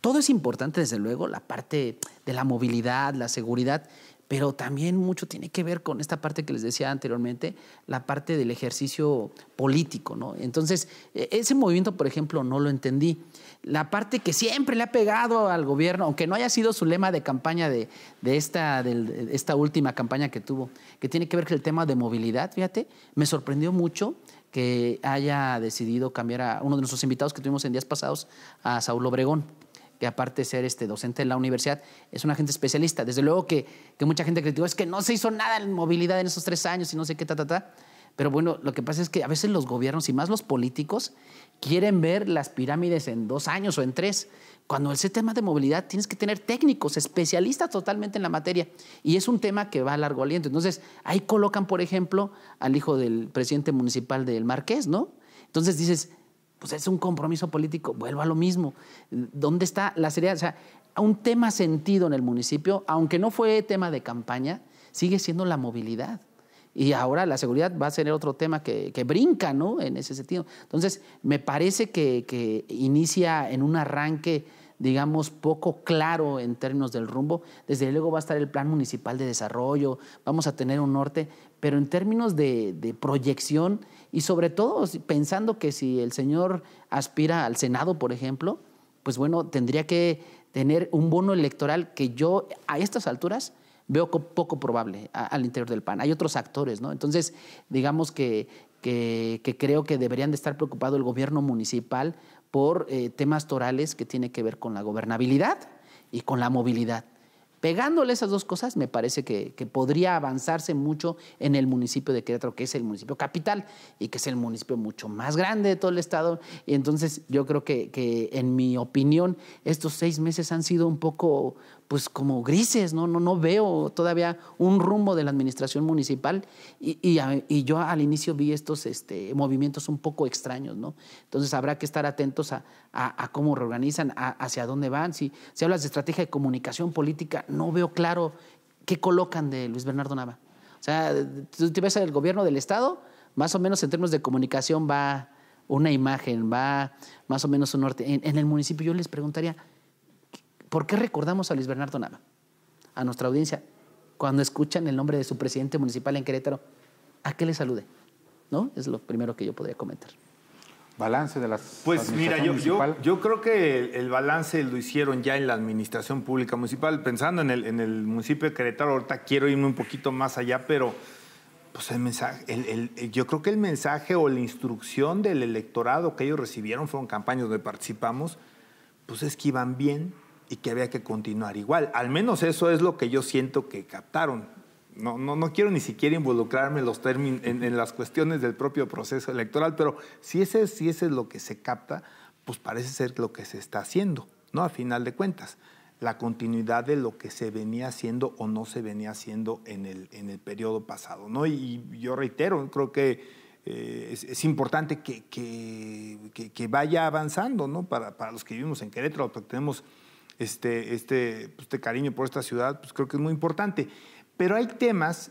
todo es importante, desde luego, la parte de la movilidad, la seguridad, pero también mucho tiene que ver con esta parte que les decía anteriormente, la parte del ejercicio político, ¿no? Entonces, ese movimiento, por ejemplo, no lo entendí. La parte que siempre le ha pegado al gobierno, aunque no haya sido su lema de campaña de esta última campaña que tuvo, que tiene que ver con el tema de movilidad, fíjate, me sorprendió mucho que haya decidido cambiar a uno de nuestros invitados que tuvimos en días pasados, a Saúl Obregón, que aparte de ser docente en la universidad, es un agente especialista. Desde luego que mucha gente criticó, es que no se hizo nada en movilidad en esos 3 años y no sé qué, Pero bueno, lo que pasa es que a veces los gobiernos y más los políticos quieren ver las pirámides en 2 años o en 3. Cuando ese tema de movilidad tienes que tener técnicos, especialistas totalmente en la materia. Y es un tema que va a largo aliento. Entonces, ahí colocan, por ejemplo, al hijo del presidente municipal del Marqués, ¿no? Entonces dices, pues es un compromiso político, vuelvo a lo mismo. ¿Dónde está la seriedad? O sea, un tema sentido en el municipio, aunque no fue tema de campaña, sigue siendo la movilidad. Y ahora la seguridad va a ser otro tema que brinca, ¿no? En ese sentido. Entonces, me parece que inicia en un arranque, digamos, poco claro en términos del rumbo. Desde luego va a estar el Plan Municipal de Desarrollo, vamos a tener un norte, pero en términos de proyección y sobre todo pensando que si el señor aspira al Senado, por ejemplo, pues bueno, tendría que tener un bono electoral que yo a estas alturas veo poco probable al interior del PAN. Hay otros actores, ¿no? Entonces, digamos que creo que deberían de estar preocupado el gobierno municipal por temas torales que tienen que ver con la gobernabilidad y con la movilidad. Pegándole esas dos cosas, me parece que podría avanzarse mucho en el municipio de Querétaro, que es el municipio capital y que es el municipio mucho más grande de todo el estado. Y entonces yo creo que en mi opinión, estos 6 meses han sido un poco, pues como grises, ¿no? No veo todavía un rumbo de la administración municipal y yo al inicio vi estos movimientos un poco extraños, ¿no? Entonces habrá que estar atentos a cómo reorganizan, hacia dónde van. Si hablas de estrategia de comunicación política, no veo claro qué colocan de Luis Bernardo Nava. O sea, tú te ves al gobierno del estado, más o menos en términos de comunicación va una imagen, va más o menos un norte. En el municipio yo les preguntaría, ¿por qué recordamos a Luis Bernardo Nava? A nuestra audiencia, cuando escuchan el nombre de su presidente municipal en Querétaro, ¿a qué le salude? ¿No? Es lo primero que yo podría comentar. Balance de las Pues mira, yo creo que el balance lo hicieron ya en la administración pública municipal. Pensando en el municipio de Querétaro, ahorita quiero irme un poquito más allá, pero pues el mensaje, yo creo que el mensaje o la instrucción del electorado que ellos recibieron, fueron campañas donde participamos, pues es que iban bien y que había que continuar igual. Al menos eso es lo que yo siento que captaron. No quiero ni siquiera involucrarme en las cuestiones del propio proceso electoral, pero si ese es lo que se capta, pues parece ser lo que se está haciendo, ¿no? A final de cuentas, la continuidad de lo que se venía haciendo o no se venía haciendo en el periodo pasado, ¿no? Y yo reitero, creo que es importante que vaya avanzando, ¿no? Para los que vivimos en Querétaro, que tenemos este cariño por esta ciudad, pues creo que es muy importante. Pero hay temas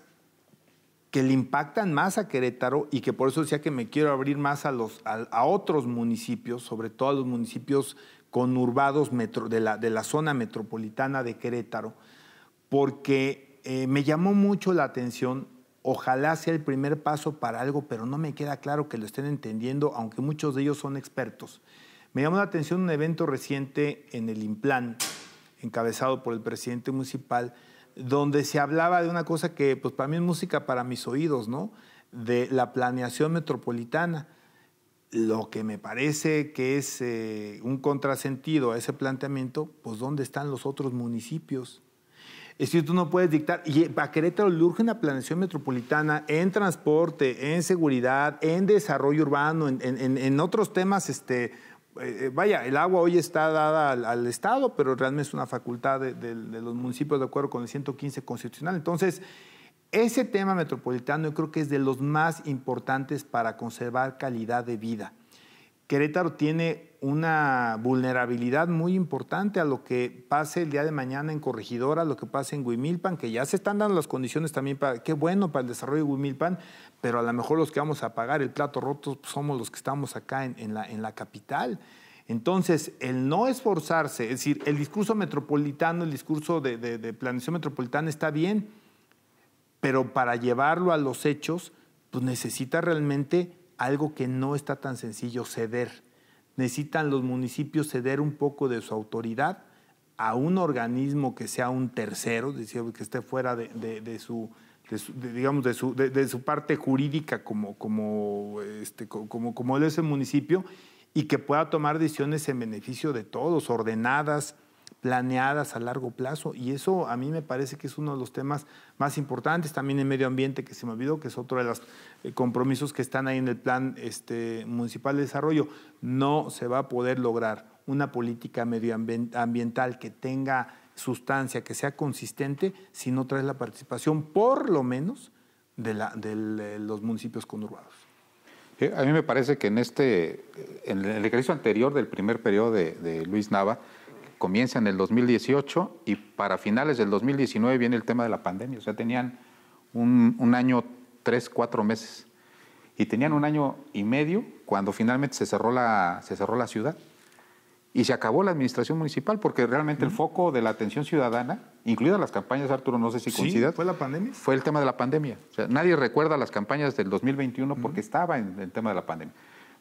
que le impactan más a Querétaro y que por eso decía que me quiero abrir más a otros municipios, sobre todo a los municipios conurbados de la zona metropolitana de Querétaro, porque me llamó mucho la atención. Ojalá sea el primer paso para algo, pero no me queda claro que lo estén entendiendo, aunque muchos de ellos son expertos. Me llamó la atención un evento reciente en el IMPLAN, encabezado por el presidente municipal, donde se hablaba de una cosa que pues para mí es música para mis oídos, ¿no? De la planeación metropolitana. Lo que me parece que es un contrasentido a ese planteamiento, pues ¿dónde están los otros municipios? Es decir, tú no puedes dictar, y a Querétaro le urge una planeación metropolitana en transporte, en seguridad, en desarrollo urbano, en otros temas, vaya, el agua hoy está dada al Estado, pero realmente es una facultad de los municipios de acuerdo con el 115 constitucional. Entonces, ese tema metropolitano yo creo que es de los más importantes para conservar calidad de vida. Querétaro tiene una vulnerabilidad muy importante a lo que pase el día de mañana en Corregidora, a lo que pase en Huimilpan, que ya se están dando las condiciones también qué bueno para el desarrollo de Huimilpan, pero a lo mejor los que vamos a pagar el plato roto somos los que estamos acá en la capital. Entonces, el no esforzarse, es decir, el discurso metropolitano, el discurso de planeación metropolitana está bien, pero para llevarlo a los hechos, pues necesita realmente algo que no está tan sencillo, ceder. Necesitan los municipios ceder un poco de su autoridad a un organismo que sea un tercero, es decir, que esté fuera de su parte jurídica como es el municipio, y que pueda tomar decisiones en beneficio de todos, ordenadas, planeadas a largo plazo, y eso a mí me parece que es uno de los temas más importantes. También en medio ambiente, que se me olvidó, que es otro de los compromisos que están ahí en el plan municipal de desarrollo. No se va a poder lograr una política medioambiental que tenga sustancia, que sea consistente, si no traes la participación, por lo menos, de los municipios conurbados. A mí me parece que en el ejercicio anterior del primer periodo de Luis Nava, comienza en el 2018 y para finales del 2019 viene el tema de la pandemia. O sea, tenían un año, 3, 4 meses. Y tenían un año y medio cuando finalmente se cerró la ciudad. Y se acabó la administración municipal porque realmente el foco de la atención ciudadana, incluidas las campañas, Arturo, no sé si coincidas. ¿Fue la pandemia? Fue el tema de la pandemia. O sea, nadie recuerda las campañas del 2021 porque estaba en el tema de la pandemia.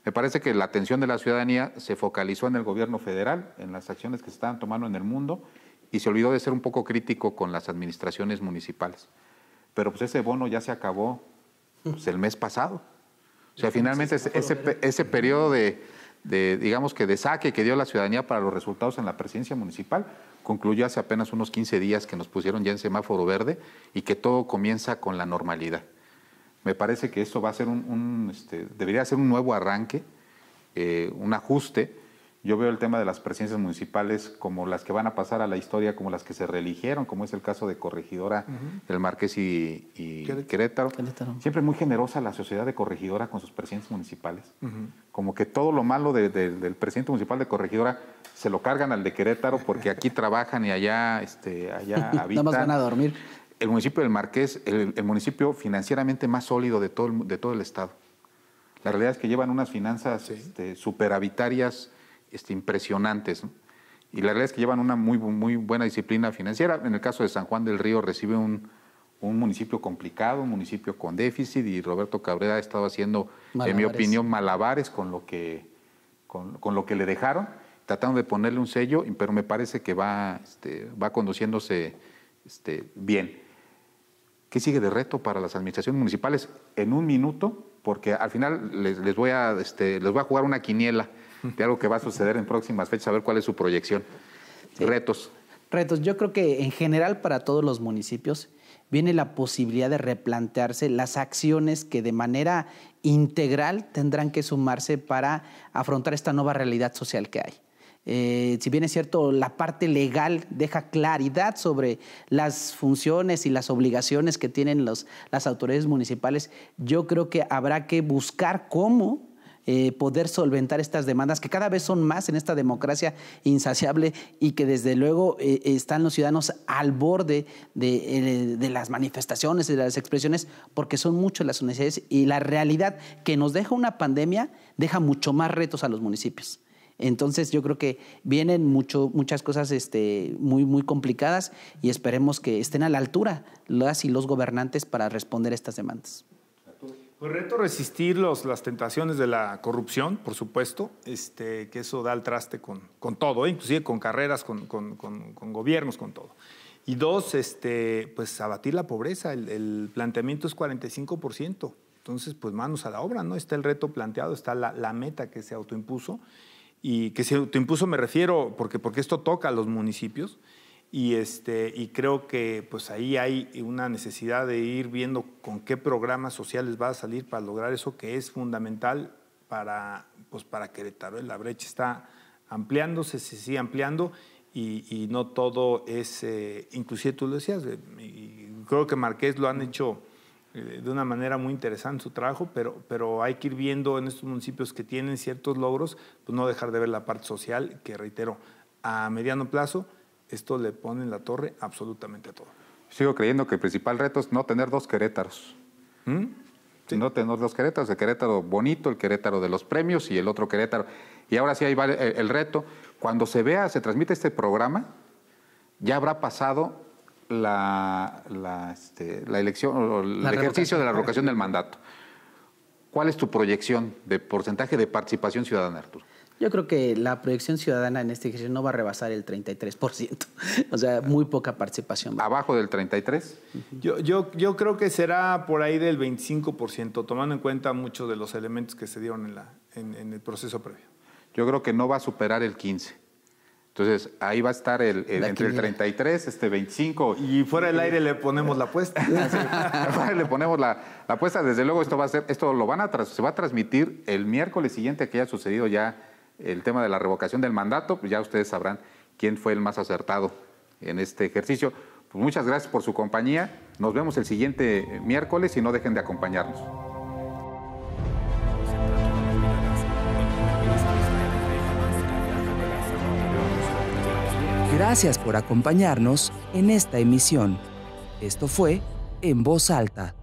Me parece que la atención de la ciudadanía se focalizó en el gobierno federal, en las acciones que se estaban tomando en el mundo, y se olvidó de ser un poco crítico con las administraciones municipales. Pero pues ese bono ya se acabó el mes pasado. O sea, finalmente ese periodo digamos que de saque que dio la ciudadanía para los resultados en la presidencia municipal concluyó hace apenas unos 15 días que nos pusieron ya en semáforo verde y que todo comienza con la normalidad. Me parece que esto va a ser debería ser un nuevo arranque, un ajuste. Yo veo el tema de las presidencias municipales como las que van a pasar a la historia, como las que se reeligieron, como es el caso de Corregidora, El Marqués y Querétaro. Siempre muy generosa la sociedad de Corregidora con sus presidentes municipales. Como que todo lo malo del presidente municipal de Corregidora se lo cargan al de Querétaro porque aquí trabajan y allá habitan. Nada más van a dormir. El municipio del Marqués, el municipio financieramente más sólido de todo el estado. La realidad es que llevan unas finanzas superavitarias impresionantes, ¿no? Y la realidad es que llevan una muy, muy buena disciplina financiera. En el caso de San Juan del Río recibe un municipio complicado, un municipio con déficit, y Roberto Cabrera ha estado haciendo, en mi opinión, malabares con lo que le dejaron, tratando de ponerle un sello, pero me parece que va conduciéndose bien. ¿Qué sigue de reto para las administraciones municipales? En un minuto, porque al final les voy a jugar una quiniela de algo que va a suceder en próximas fechas, a ver cuál es su proyección. Sí. Retos. Yo creo que en general para todos los municipios viene la posibilidad de replantearse las acciones que de manera integral tendrán que sumarse para afrontar esta nueva realidad social que hay. Si bien es cierto, la parte legal deja claridad sobre las funciones y las obligaciones que tienen las autoridades municipales, yo creo que habrá que buscar cómo poder solventar estas demandas que cada vez son más en esta democracia insaciable y que desde luego están los ciudadanos al borde de las manifestaciones y de las expresiones, porque son muchas las necesidades y la realidad que nos deja una pandemia deja mucho más retos a los municipios. Entonces yo creo que vienen muchas cosas muy, muy complicadas y esperemos que estén a la altura las y los gobernantes para responder a estas demandas. Pues reto resistir las tentaciones de la corrupción, por supuesto, que eso da al traste con todo, inclusive con carreras, con gobiernos, con todo. Y dos, pues abatir la pobreza. El planteamiento es 45%. Entonces, pues manos a la obra, ¿no? Está el reto planteado, está la meta que se autoimpuso. Y que se autoimpuso me refiero porque esto toca a los municipios y creo que pues ahí hay una necesidad de ir viendo con qué programas sociales va a salir para lograr eso que es fundamental para Querétaro. La brecha está ampliándose, se sigue ampliando y no todo es, inclusive tú lo decías, y creo que Marqués lo han hecho de una manera muy interesante su trabajo, pero hay que ir viendo en estos municipios que tienen ciertos logros, pues no dejar de ver la parte social, que reitero, a mediano plazo, esto le pone en la torre absolutamente a todo. Sigo creyendo que el principal reto es no tener dos Querétaros. Sí. No tener dos Querétaros, el Querétaro bonito, el Querétaro de los premios y el otro Querétaro. Y ahora sí ahí va el reto. Cuando se transmite este programa, ya habrá pasado la elección o el ejercicio de la revocación del mandato. ¿Cuál es tu proyección de porcentaje de participación ciudadana, Arturo? Yo creo que la proyección ciudadana en este ejercicio no va a rebasar el 33%. O sea, muy poca participación. ¿Abajo del 33%? Yo creo que será por ahí del 25%, tomando en cuenta muchos de los elementos que se dieron en el proceso previo. Yo creo que no va a superar el 15%. Entonces, ahí va a estar entre el 33, 25. Y fuera del aire le ponemos la apuesta. Sí, le ponemos la apuesta. Desde luego, se va a transmitir el miércoles siguiente que haya sucedido ya el tema de la revocación del mandato. Pues ya ustedes sabrán quién fue el más acertado en este ejercicio. Pues muchas gracias por su compañía. Nos vemos el siguiente miércoles y no dejen de acompañarnos. Gracias por acompañarnos en esta emisión. Esto fue En Voz Alta.